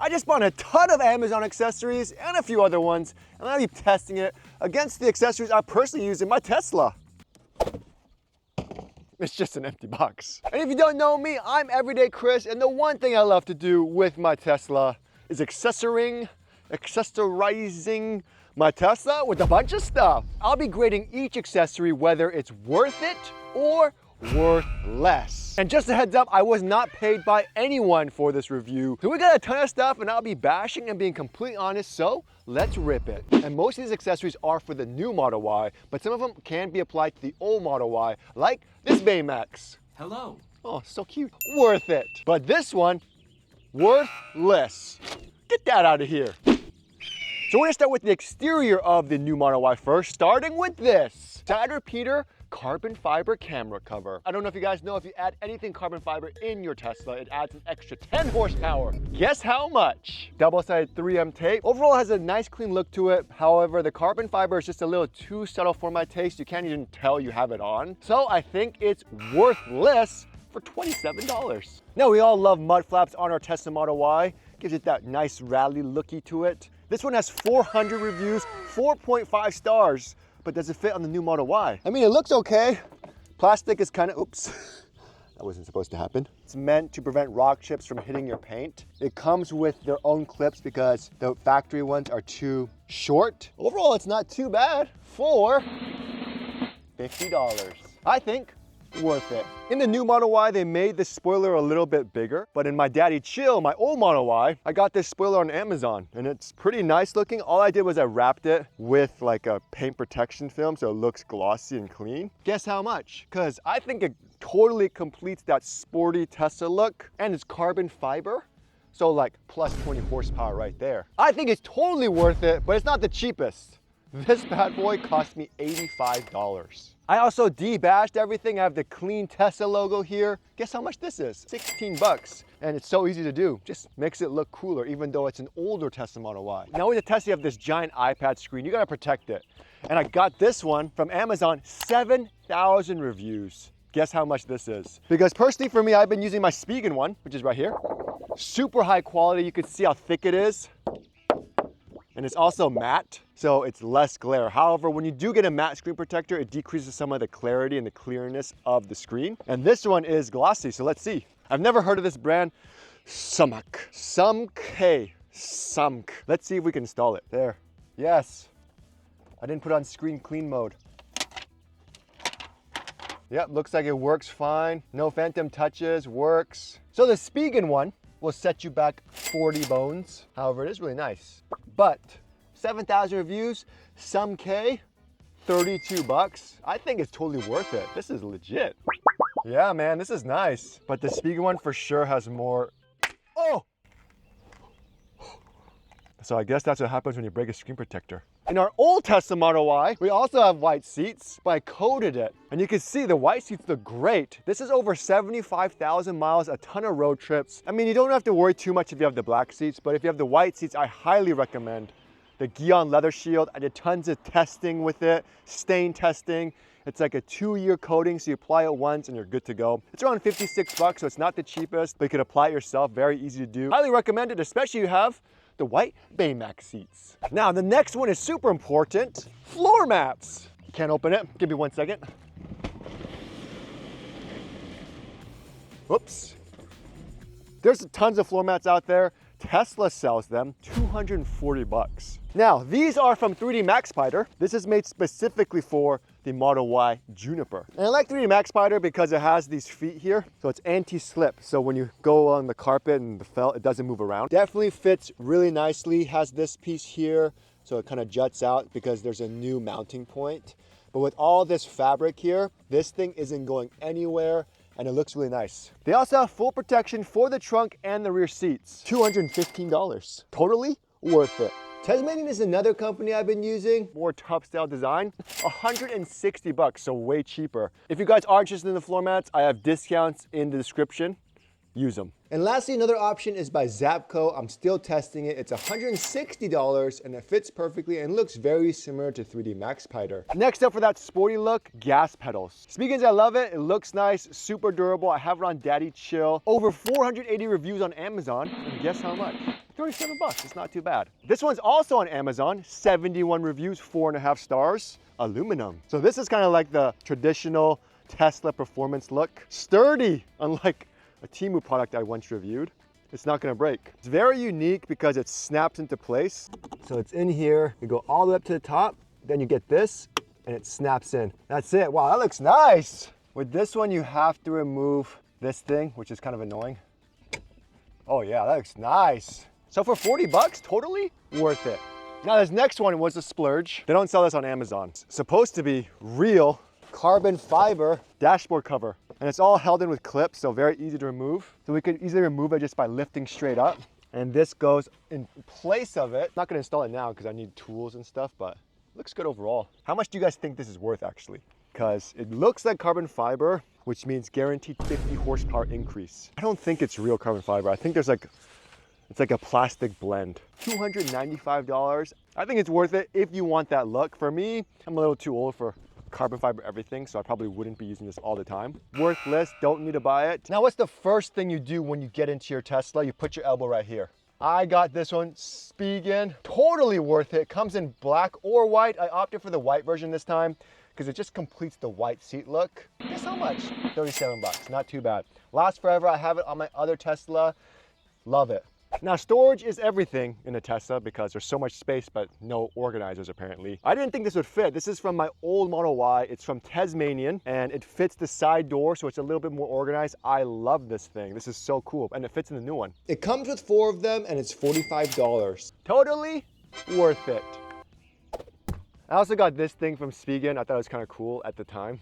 I just bought a ton of Amazon accessories and a few other ones, and I'll be testing it against the accessories I personally use in my Tesla. It's just an empty box. And if you don't know me, I'm Everyday Chris, and the one thing I love to do with my Tesla is accessorizing my Tesla with a bunch of stuff. I'll be grading each accessory whether it's worth it or worth less. And just a heads up, I was not paid by anyone for this review. So we got a ton of stuff and I'll be bashing and being completely honest, so let's rip it. And most of these accessories are for the new Model Y, but some of them can be applied to the old Model Y, like this Baymax. Hello. Oh, so cute. Worth it. But this one, worthless. Get that out of here. So we're gonna start with the exterior of the new Model Y first, starting with this side repeater carbon fiber camera cover. I don't know if you guys know, if you add anything carbon fiber in your Tesla, it adds an extra 10 horsepower. Guess how much? Double-sided 3M tape. Overall, it has a nice clean look to it. However, the carbon fiber is just a little too subtle for my taste. You can't even tell you have it on. So I think it's worthless for $27. Now, we all love mud flaps on our Tesla Model Y. Gives it that nice rally looky to it. This one has 400 reviews, 4.5 stars. But does it fit on the new Model Y? I mean, it looks okay. Plastic is kind of, oops, that wasn't supposed to happen. It's meant to prevent rock chips from hitting your paint. It comes with their own clips because the factory ones are too short. Overall, it's not too bad for $50. I think worth it. In the new Model Y, they made the spoiler a little bit bigger, but in my Daddy Chill, my old Model Y, I got this spoiler on Amazon, and it's pretty nice looking. All I did was I wrapped it with like a paint protection film so it looks glossy and clean. Guess how much? Because I think it totally completes that sporty Tesla look, and it's carbon fiber. So like plus 20 horsepower right there. I think it's totally worth it, but it's not the cheapest. This bad boy cost me $85. I also debashed everything. I have the clean Tesla logo here. Guess how much this is? 16 bucks. And it's so easy to do. Just makes it look cooler, even though it's an older Tesla Model Y. Now with the Tesla, you have this giant iPad screen. You gotta protect it. And I got this one from Amazon, 7,000 reviews. Guess how much this is? Because personally for me, I've been using my Spigen one, which is right here. Super high quality. You can see how thick it is. And it's also matte, so it's less glare. However, when you do get a matte screen protector, it decreases some of the clarity and the clearness of the screen. And this one is glossy, so let's see. I've never heard of this brand, Sumk. Let's see if we can install it. There, yes. I didn't put it on screen clean mode. Yep, looks like it works fine. No phantom touches, works. So the Spigen one will set you back 40 bones. However, it is really nice. But 7,000 reviews, some K, 32 bucks. I think it's totally worth it. This is legit. Yeah, man, this is nice. But the Spigen one for sure has more. Oh! So I guess that's what happens when you break a screen protector. In our old Tesla Model Y, we also have white seats, but I coated it. And you can see the white seats look great. This is over 75,000 miles, a ton of road trips. I mean, you don't have to worry too much if you have the black seats, but if you have the white seats, I highly recommend the Gion leather shield. I did tons of testing with it, stain testing. It's like a 2-year coating, so you apply it once and you're good to go. It's around 56 bucks, so it's not the cheapest, but you can apply it yourself, very easy to do. Highly recommend it, especially if you have the white Baymax seats. Now, the next one is super important, floor mats. Can't open it, give me 1 second. Whoops. There's tons of floor mats out there. Tesla sells them, 240 bucks. Now, these are from 3D Max Spider. This is made specifically for the Model Y Juniper. And I like 3D Max Spider because it has these feet here, so it's anti-slip. So when you go on the carpet and the felt, it doesn't move around. Definitely fits really nicely. Has this piece here, so it kind of juts out because there's a new mounting point. But with all this fabric here, this thing isn't going anywhere, and it looks really nice. They also have full protection for the trunk and the rear seats. $215. Totally worth it. Tasmanian is another company I've been using, more top style design, 160 bucks, so way cheaper. If you guys are interested in the floor mats, I have discounts in the description. use them. And lastly, another option is by Zapco. I'm still testing it. It's $160 and it fits perfectly and looks very similar to 3D Max Spider. Next up for that sporty look, gas pedals. Speakings, I love it. It looks nice, super durable. I have it on Daddy Chill. Over 480 reviews on Amazon. And guess how much? 37 bucks, it's not too bad. This one's also on Amazon, 71 reviews, 4.5 stars, aluminum. So this is kind of like the traditional Tesla performance look. Sturdy, unlike a Temu product I once reviewed. It's not gonna break. It's very unique because it snaps into place. So it's in here, you go all the way up to the top, then you get this, and it snaps in. That's it, wow, that looks nice. With this one, you have to remove this thing, which is kind of annoying. Oh yeah, that looks nice. So for 40 bucks, totally worth it. Now this next one was a splurge. They don't sell this on Amazon. It's supposed to be real carbon fiber dashboard cover. And it's all held in with clips, so very easy to remove. So we could easily remove it just by lifting straight up. And this goes in place of it. I'm not gonna install it now because I need tools and stuff, but it looks good overall. How much do you guys think this is worth actually? Because it looks like carbon fiber, which means guaranteed 50 horsepower increase. I don't think it's real carbon fiber. I think there's like, it's like a plastic blend. $295. I think it's worth it if you want that look. For me, I'm a little too old for carbon fiber everything, so I probably wouldn't be using this all the time. Worthless, don't need to buy it. Now, what's the first thing you do when you get into your Tesla? You put your elbow right here. I got this one, Spigen, totally worth it. Comes in black or white. I opted for the white version this time because it just completes the white seat look. Guess how much? 37 bucks, not too bad. Lasts forever. I have it on my other Tesla. Love it. Now, storage is everything in a Tesla because there's so much space, but no organizers apparently. I didn't think this would fit. This is from my old Model Y. It's from Tasmanian and it fits the side door, so it's a little bit more organized. I love this thing. This is so cool and it fits in the new one. It comes with 4 of them and it's $45. Totally worth it. I also got this thing from Spigen. I thought it was kind of cool at the time.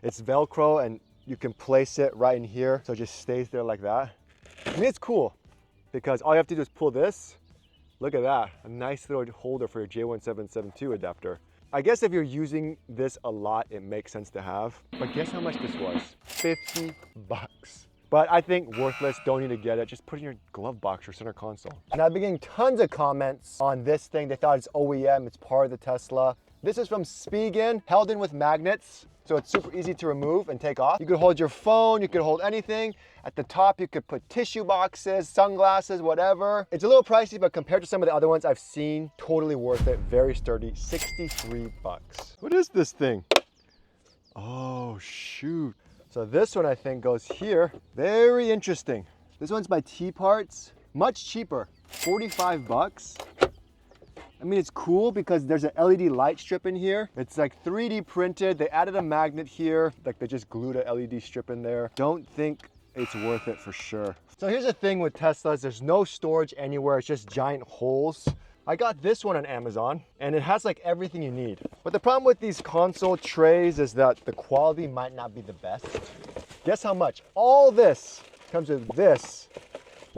It's Velcro and you can place it right in here, so it just stays there like that. I mean, it's cool, because all you have to do is pull this. Look at that, a nice little holder for your J1772 adapter. I guess if you're using this a lot, it makes sense to have. But guess how much this was? 50 bucks. But I think worthless, don't need to get it. Just put it in your glove box or center console. And I've been getting tons of comments on this thing. They thought it's OEM, it's part of the Tesla. This is from Spigen, held in with magnets. So it's super easy to remove and take off. You could hold your phone, you could hold anything. At the top, you could put tissue boxes, sunglasses, whatever. It's a little pricey, but compared to some of the other ones I've seen, totally worth it. Very sturdy, 63 bucks. What is this thing? Oh, shoot. So this one I think goes here. Very interesting. This one's by T-Parts, much cheaper, 45 bucks. I mean, it's cool because there's an LED light strip in here. It's like 3D printed. They added a magnet here. Like they just glued a LED strip in there. Don't think it's worth it for sure. So here's the thing with Teslas. There's no storage anywhere. It's just giant holes. I got this one on Amazon and it has like everything you need. But the problem with these console trays is that the quality might not be the best. Guess how much? All this comes with this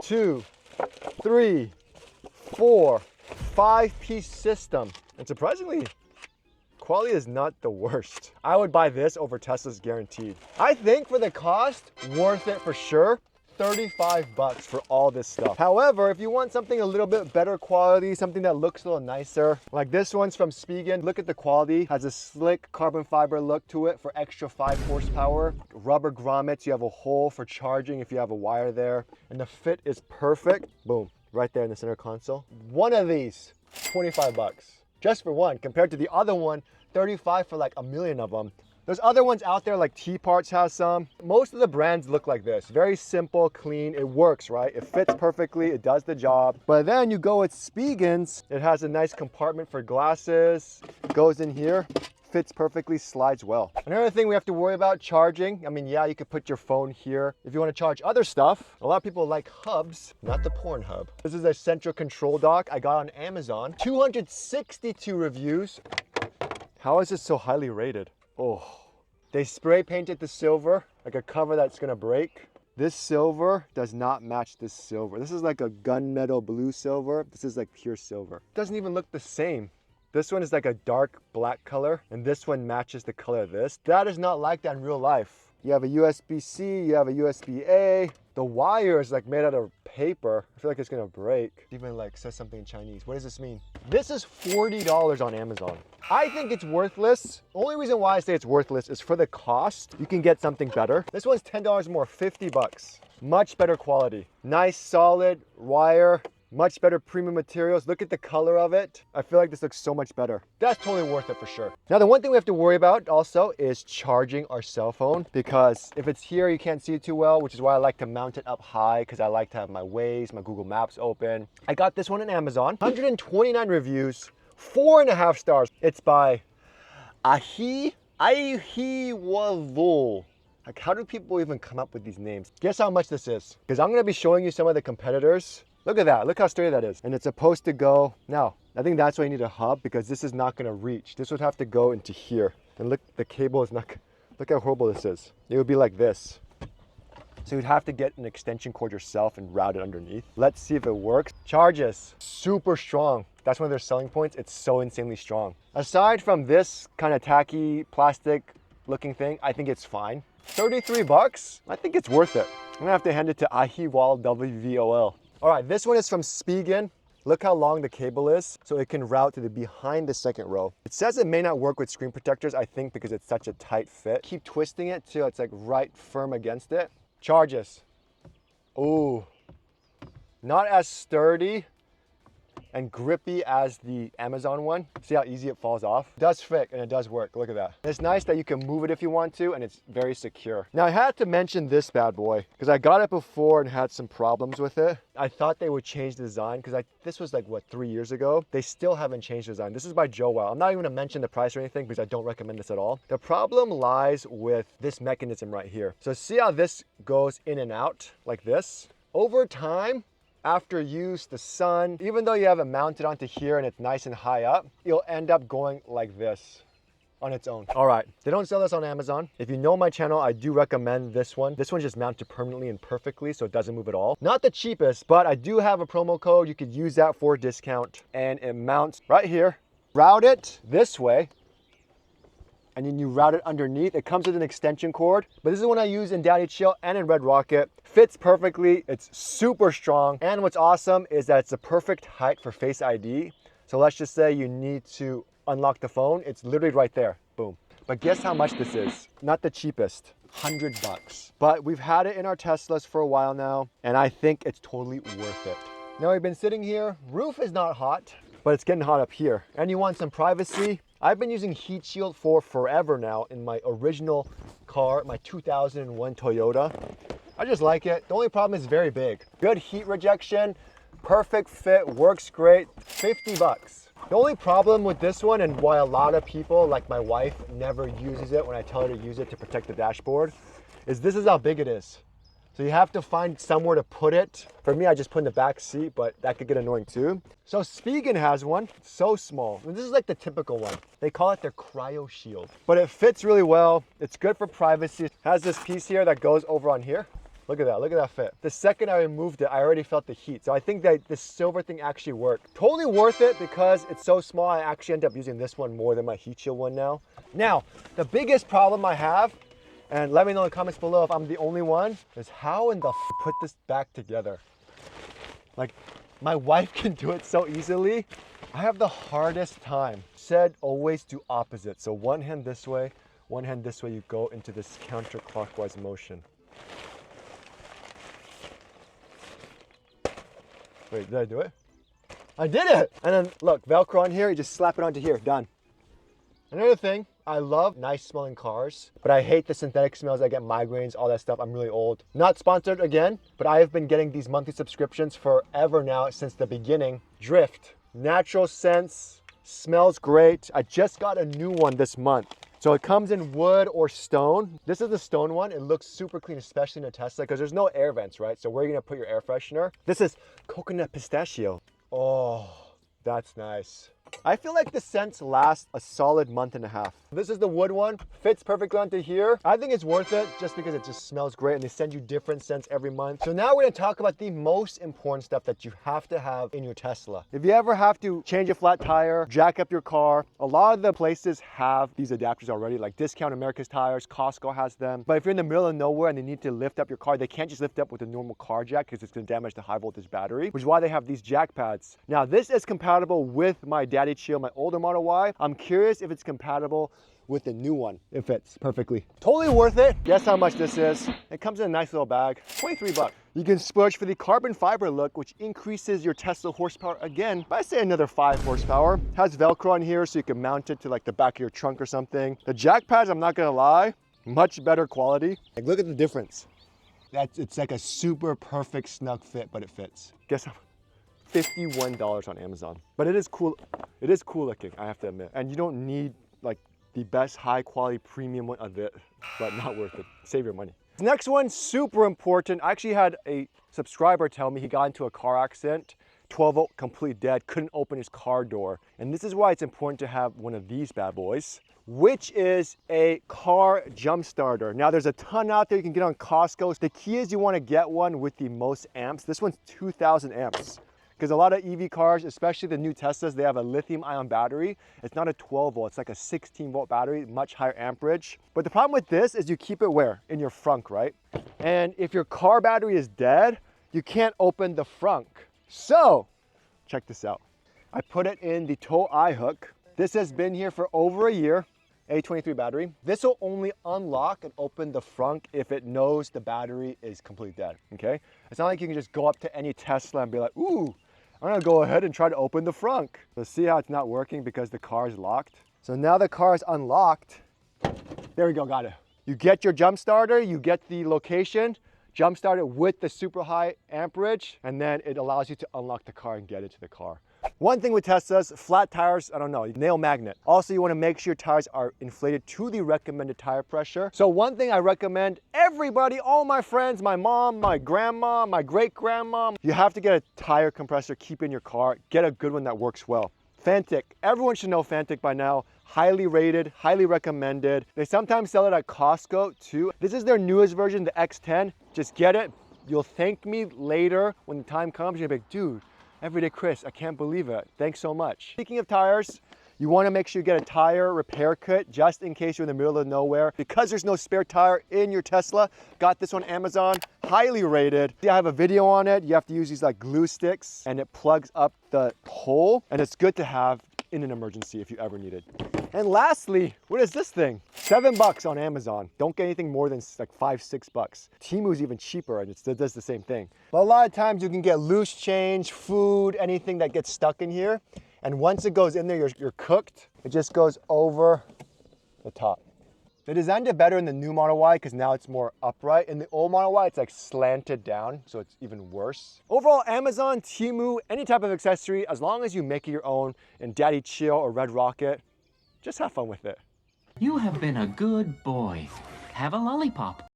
2, 3, 4, 5-piece system. And surprisingly, quality is not the worst. I would buy this over Tesla's guaranteed. I think for the cost, worth it for sure. 35 bucks for all this stuff. However, if you want something a little bit better quality, something that looks a little nicer, like this one's from Spigen. Look at the quality. Has a slick carbon fiber look to it for extra 5 horsepower. Rubber grommets. You have a hole for charging if you have a wire there. And the fit is perfect. Boom. Right there in the center console. One of these, 25 bucks. Just for one, compared to the other one, 35 for like a million of them. There's other ones out there, like T-Parts has some. Most of the brands look like this. Very simple, clean, it works, right? It fits perfectly, it does the job. But then you go with Spigen's, it has a nice compartment for glasses, goes in here, fits perfectly, slides well. Another thing we have to worry about, charging. I mean, yeah, you could put your phone here. If you want to charge other stuff, a lot of people like hubs, not the porn hub. This is a central control dock I got on Amazon. 262 reviews. How is this so highly rated? Oh, they spray painted the silver, like a cover that's gonna break. This silver does not match this silver. This is like a gunmetal blue silver. This is like pure silver. It doesn't even look the same. This one is like a dark black color, and this one matches the color of this. That is not like that in real life. You have a USB-C, you have a USB-A. The wire is like made out of paper. I feel like it's gonna break. It even like says something in Chinese. What does this mean? This is $40 on Amazon. I think it's worthless. Only reason why I say it's worthless is for the cost. You can get something better. This one's $10 more, 50 bucks. Much better quality. Nice solid wire. Much better premium materials. Look at the color of it. I feel like this looks so much better. That's totally worth it for sure. Now, the one thing we have to worry about also is charging our cell phone, because if it's here, you can't see it too well, which is why I like to mount it up high, because I like to have my Waze, my Google Maps open. I got this one on Amazon. 129 reviews, 4.5 stars. It's by Ahi Wavul. Like, how do people even come up with these names? Guess how much this is? Because I'm gonna be showing you some of the competitors. Look at that, look how sturdy that is. And it's supposed to go, now, I think that's why you need a hub, because this is not gonna reach. This would have to go into here. And look, the cable is not, look how horrible this is. It would be like this. So you'd have to get an extension cord yourself and route it underneath. Let's see if it works. Charges, super strong. That's one of their selling points. It's so insanely strong. Aside from this kind of tacky plastic looking thing, I think it's fine. 33 bucks, I think it's worth it. I'm gonna have to hand it to Ahiwal WVOL. All right, this one is from Spigen. Look how long the cable is, so it can route to the behind the second row. It says it may not work with screen protectors, I think because it's such a tight fit. Keep twisting it till it's like right firm against it. Charges. Ooh, not as sturdy and grippy as the Amazon one. See how easy it falls off? It does fit and it does work, look at that. It's nice that you can move it if you want to, and it's very secure. Now I had to mention this bad boy, because I got it before and had some problems with it. I thought they would change the design, because this was like, what, 3 years ago? They still haven't changed the design. This is by Joel. I'm not even gonna mention the price or anything, because I don't recommend this at all. The problem lies with this mechanism right here. So see how this goes in and out like this? Over time, after use, the sun, even though you have it mounted onto here and it's nice and high up, you'll end up going like this on its own. All right, they don't sell this on Amazon. If you know my channel, I do recommend this one. This one's just mounted permanently and perfectly, so it doesn't move at all. Not the cheapest, but I do have a promo code. You could use that for a discount, and it mounts right here. Route it this way, and then you route it underneath. It comes with an extension cord, but this is one I use in Daddy Chill and in Red Rocket. Fits perfectly, it's super strong. And what's awesome is that it's the perfect height for Face ID. So let's just say you need to unlock the phone. It's literally right there, boom. But guess how much this is? Not the cheapest, 100 bucks. But we've had it in our Teslas for a while now, and I think it's totally worth it. Now we've been sitting here, roof is not hot, but it's getting hot up here. And you want some privacy? I've been using heat shield for forever now in my original car, my 2001 Toyota. I just like it. The only problem is very big. Good heat rejection, perfect fit, works great, 50 bucks. The only problem with this one, and why a lot of people, like my wife, never uses it when I tell her to use it to protect the dashboard, is this is how big it is. So you have to find somewhere to put it. For me, I just put in the back seat, but that could get annoying too. So Spigen has one, so small. And this is like the typical one. They call it their Cryo Shield, but it fits really well. It's good for privacy. It has this piece here that goes over on here. Look at that fit. The second I removed it, I already felt the heat. So I think that this silver thing actually worked. Totally worth it because it's so small. I actually end up using this one more than my heat shield one now. Now, the biggest problem I have, and let me know in the comments below if I'm the only one, is how in the put this back together. Like, my wife can do it so easily. I have the hardest time. Said always do opposite. So one hand this way, you go into this counterclockwise motion. Wait, did I do it? I did it! And then look, Velcro on here, you just slap it onto here, done. Another thing, I love nice smelling cars, but I hate the synthetic smells. I get migraines, all that stuff. I'm really old. Not sponsored again, but I have been getting these monthly subscriptions forever now, since the beginning. Drift, natural scents, smells great. I just got a new one this month. So it comes in wood or stone. This is the stone one. It looks super clean, especially in a Tesla, because there's no air vents, right? So where are you gonna put your air freshener? This is coconut pistachio. Oh, that's nice. I feel like the scents last a solid month and a half. This is the wood one, fits perfectly onto here. I think it's worth it just because it just smells great and they send you different scents every month. So now we're gonna talk about the most important stuff that you have to have in your Tesla. If you ever have to change a flat tire, jack up your car, a lot of the places have these adapters already, like Discount America's Tires, Costco has them. But if you're in the middle of nowhere and they need to lift up your car, they can't just lift up with a normal car jack because it's gonna damage the high voltage battery, which is why they have these jack pads. Now this is compatible with my Daddy Chill, my older Model Y. I'm curious if it's compatible with the new one. It fits perfectly. Totally worth it. Guess how much this is? It comes in a nice little bag, 23 bucks. You can splurge for the carbon fiber look, which increases your Tesla horsepower again by, say, another 5 horsepower. Has Velcro on here so you can mount it to like the back of your trunk or something. The jack pads, I'm not gonna lie, much better quality. Like, look at the difference. It's like a super perfect snug fit, but it fits. Guess how? $51 on Amazon. But it is cool. It is cool looking, I have to admit. And you don't need like the best high quality premium one of it, but not worth it. Save your money. Next one, super important. I actually had a subscriber tell me he got into a car accident, 12 volt, completely dead, couldn't open his car door. And this is why it's important to have one of these bad boys, which is a car jump starter. Now there's a ton out there you can get on Costco. The key is you want to get one with the most amps. This one's 2000 amps. Because a lot of EV cars, especially the new Teslas, they have a lithium-ion battery. It's not a 12 volt, it's like a 16 volt battery, much higher amperage. But the problem with this is you keep it where? In your frunk, right? And if your car battery is dead, you can't open the frunk. So, check this out. I put it in the tow eye hook. This has been here for over a year. A23 battery. This will only unlock and open the frunk if it knows the battery is completely dead, okay? It's not like you can just go up to any Tesla and be like, ooh, I'm gonna go ahead and try to open the frunk. So see how it's not working because the car is locked? So now the car is unlocked. There we go, got it. You get your jump starter, you get the location, jump start it with the super high amperage, and then it allows you to unlock the car and get into the car. One thing with Teslas, flat tires, I don't know, nail magnet. Also, you want to make sure your tires are inflated to the recommended tire pressure. So one thing I recommend everybody, all my friends, my mom, my grandma, my great-grandma, you have to get a tire compressor, keep in your car, get a good one that works well. Fantic, everyone should know Fantic by now. Highly rated, highly recommended. They sometimes sell it at Costco too. This is their newest version, the X10. Just get it. You'll thank me later when the time comes. You'll be like, dude, Everyday Chris, I can't believe it. Thanks so much. Speaking of tires, you want to make sure you get a tire repair kit just in case you're in the middle of nowhere. Because there's no spare tire in your Tesla, got this on Amazon, highly rated. I have a video on it. You have to use these like glue sticks and it plugs up the hole, and it's good to have in an emergency if you ever need it. And lastly, what is this thing? $7 on Amazon. Don't get anything more than like $5, $6. Temu's even cheaper and it does the same thing. But a lot of times you can get loose change, food, anything that gets stuck in here. And once it goes in there, you're cooked. It just goes over the top. They designed it better in the new Model Y because now it's more upright. In the old Model Y, it's like slanted down, so it's even worse. Overall, Amazon, Temu, any type of accessory, as long as you make it your own in Daddy Chill or Red Rocket, just have fun with it. You have been a good boy. Have a lollipop.